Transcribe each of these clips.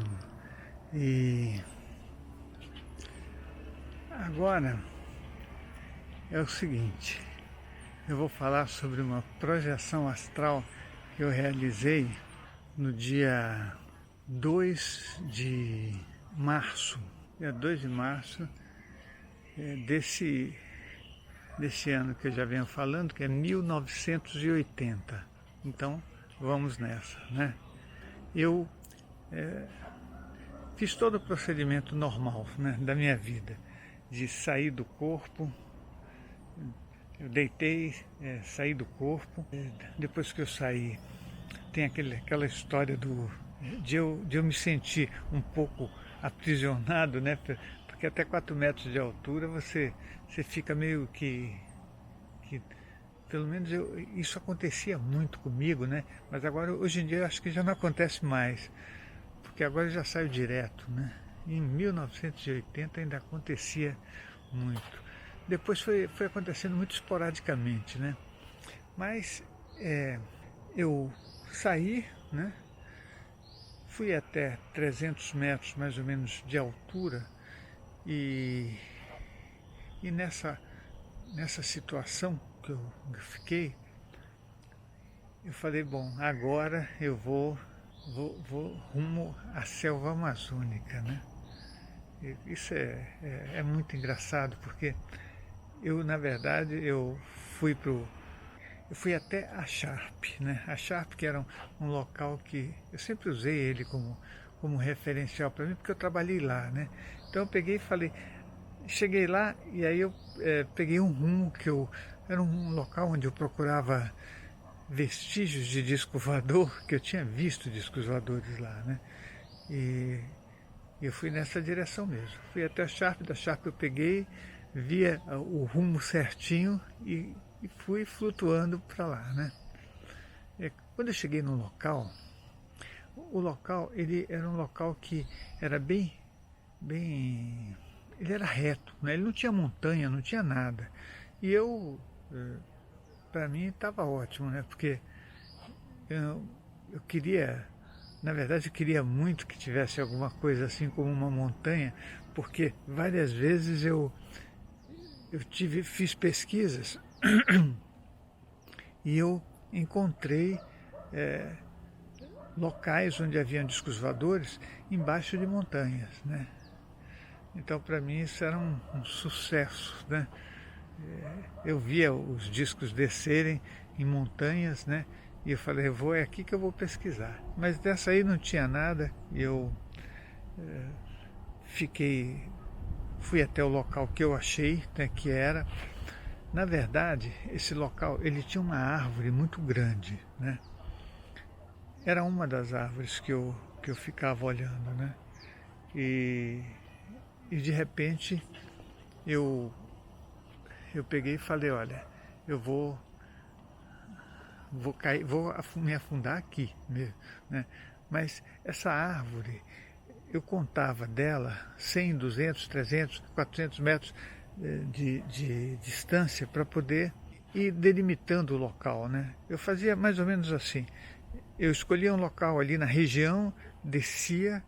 mesmo. E agora é o seguinte, eu vou falar sobre uma projeção astral que eu realizei no dia 2 de março, dia 2 de março desse ano que eu já venho falando, que é 1980. Então, vamos nessa, né? Eu fiz todo o procedimento normal, né, da minha vida, de sair do corpo. Eu deitei, saí do corpo. Depois que eu saí, tem aquela história de eu me sentir um pouco aprisionado, né? Porque até 4 metros de altura você fica meio que pelo menos isso acontecia muito comigo, né? Mas agora, hoje em dia, eu acho que já não acontece mais, porque agora eu já saio direto, né? Em 1980 ainda acontecia muito. Depois foi acontecendo muito esporadicamente, né? Mas eu saí, né? Fui até 300 metros mais ou menos de altura e nessa situação que eu fiquei, eu falei, bom, agora eu vou rumo à selva amazônica, né? Isso é muito engraçado, porque eu, na verdade, eu fui até a Sharp, né? A Sharp, que era um local que eu sempre usei ele como referencial para mim, porque eu trabalhei lá, né? Então eu peguei e falei, cheguei lá e aí eu peguei um rumo era um local onde eu procurava vestígios de disco voador, que eu tinha visto discos voadores lá, né? E eu fui nessa direção mesmo. Fui até a Sharp, da Sharp eu peguei, via o rumo certinho e fui flutuando para lá, né? Quando eu cheguei no local, o local, ele era um local que era bem, ele era reto, né? Ele não tinha montanha, não tinha nada. E para mim estava ótimo, né? Porque eu queria, na verdade eu queria muito que tivesse alguma coisa assim como uma montanha, porque várias vezes eu fiz pesquisas e eu encontrei locais onde haviam discos voadores embaixo de montanhas, né? Então, para mim, isso era um sucesso, né? Eu via os discos descerem em montanhas, né? E eu falei, é aqui que eu vou pesquisar. Mas dessa aí não tinha nada e eu fui até o local que eu achei, né, que era. Na verdade, esse local, ele tinha uma árvore muito grande, né? Era uma das árvores que eu ficava olhando, né? E de repente eu peguei e falei, olha, eu vou cair, me afundar aqui mesmo, né? Mas essa árvore, eu contava dela 100, 200, 300, 400 metros de distância para poder ir delimitando o local, né? Eu fazia mais ou menos assim, eu escolhia um local ali na região, descia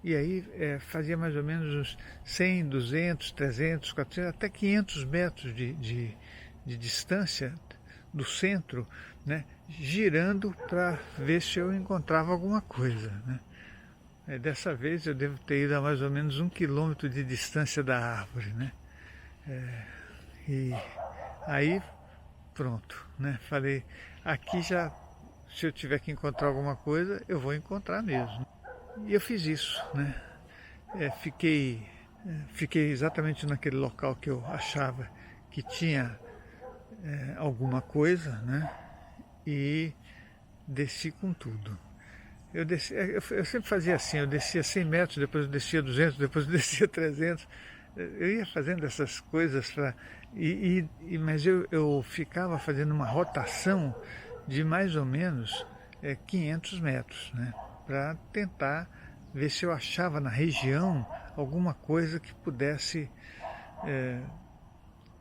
e aí fazia mais ou menos uns 100, 200, 300, 400, até 500 metros de distância do centro, né, girando para ver se eu encontrava alguma coisa, né? Dessa vez eu devo ter ido a mais ou menos 1 quilômetro de distância da árvore, né? E aí, pronto, né? Falei, aqui já, se eu tiver que encontrar alguma coisa, eu vou encontrar mesmo. E eu fiz isso, né? Fiquei exatamente naquele local que eu achava que tinha alguma coisa, né? E desci com tudo. Eu sempre fazia assim, eu descia 100 metros, depois eu descia 200, depois eu descia 300. Eu ia fazendo essas coisas, mas eu ficava fazendo uma rotação de mais ou menos 500 metros, né? Para tentar ver se eu achava na região alguma coisa que pudesse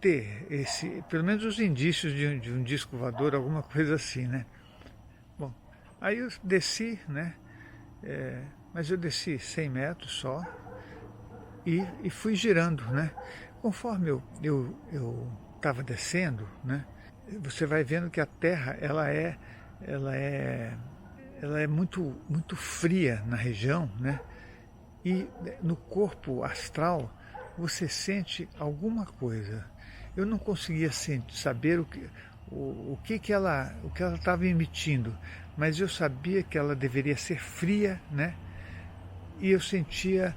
ter pelo menos os indícios de um disco voador, alguma coisa assim, né? Bom, aí eu desci, né? mas eu desci 100 metros só e fui girando, né? Conforme eu estava descendo, né? Você vai vendo que a Terra ela é muito fria na região, né? E no corpo astral você sente alguma coisa. Eu não conseguia saber o que ela estava emitindo, mas eu sabia que ela deveria ser fria, né? E eu sentia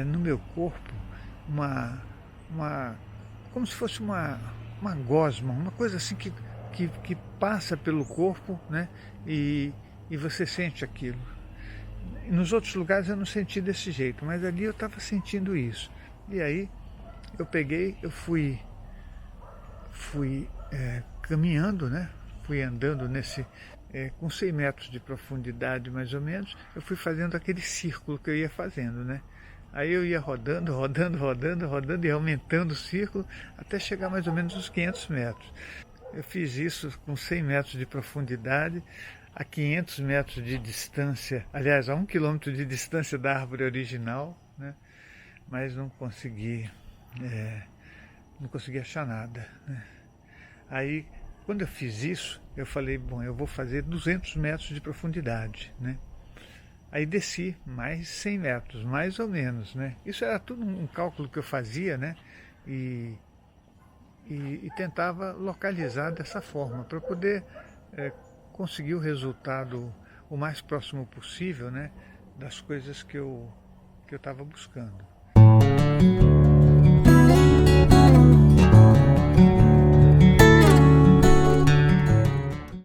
no meu corpo uma como se fosse uma gosma, uma coisa assim que passa pelo corpo, né? E você sente aquilo. Nos outros lugares eu não senti desse jeito, mas ali eu estava sentindo isso. E aí eu fui caminhando, né? Fui andando com 100 metros de profundidade mais ou menos, eu fui fazendo aquele círculo que eu ia fazendo, né? Aí eu ia rodando e aumentando o círculo até chegar mais ou menos uns 500 metros. Eu fiz isso com 100 metros de profundidade, a 500 metros de distância, aliás, a 1 quilômetro de distância da árvore original, né? Mas não consegui achar nada, né? Aí, quando eu fiz isso, eu falei, bom, eu vou fazer 200 metros de profundidade, né? Aí desci mais 100 metros, mais ou menos, né? Isso era tudo um cálculo que eu fazia, né? E tentava localizar dessa forma, para poder conseguir o resultado o mais próximo possível, né? Das coisas que eu estava buscando.